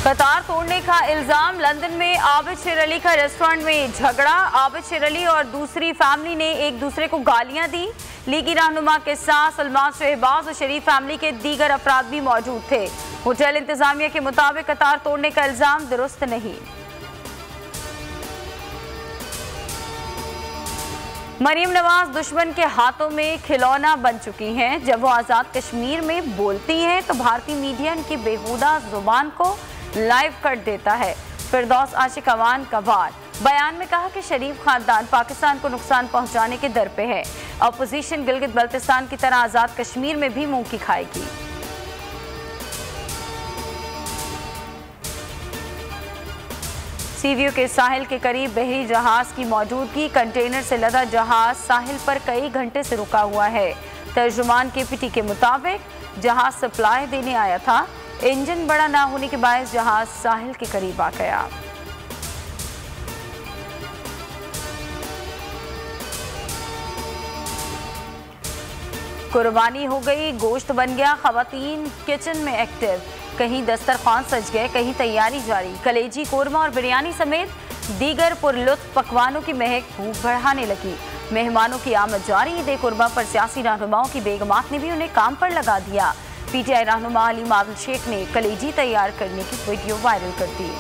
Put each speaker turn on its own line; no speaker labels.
कतार तोड़ने का इल्जाम। लंदन में आबिद शेर अली का रेस्टोरेंट में झगड़ा। आबिद शेर अली और दूसरी फैमिली ने एक दूसरे को गालियां दी। लीगी रहनुमा के साथ सलमान शहबाज और शरीफ फैमिली के दीगर अफराद भी मौजूद थे। होटल इंतजामिया के मुताबिक कतार तोड़ने का इल्जाम दुरुस्त नहीं। मरीम नवाज दुश्मन के हाथों में खिलौना बन चुकी हैं। जब वो आज़ाद कश्मीर में बोलती हैं तो भारतीय मीडिया इनकी बेहुदा जुबान को लाइव कट देता है। फिरदौस आशिक अवान का वार। बयान में कहा कि शरीफ खानदान पाकिस्तान को नुकसान पहुंचाने के दर पे है। अपोजिशन गिलगित बल्तिस्तान की तरह आज़ाद कश्मीर में भी मुंह की खाएगी। सीवियो के साहिल के करीब बहरी जहाज की मौजूदगी। कंटेनर से लदा जहाज साहिल पर कई घंटे से रुका हुआ है। तर्जुमान KPT के मुताबिक जहाज सप्लाई देने आया था। इंजन बड़ा ना होने के बायस जहाज साहिल के करीब आ गया। कुर्बानी हो गई, गोश्त बन गया। खवातीन किचन में एक्टिव। कहीं दस्तरखान सज गए, कहीं तैयारी जारी। कलेजी, कोरमा और बिरयानी समेत दीगर पुरलुत्फ पकवानों की महक भूख बढ़ाने लगी। मेहमानों की आमद जारी। ईद कुर्बा पर सियासी रहनुमाओं की बेगमात ने भी उन्हें काम पर लगा दिया। PTI रहनुमा अली मादल शेख ने कलेजी तैयार करने की वीडियो वायरल कर दी।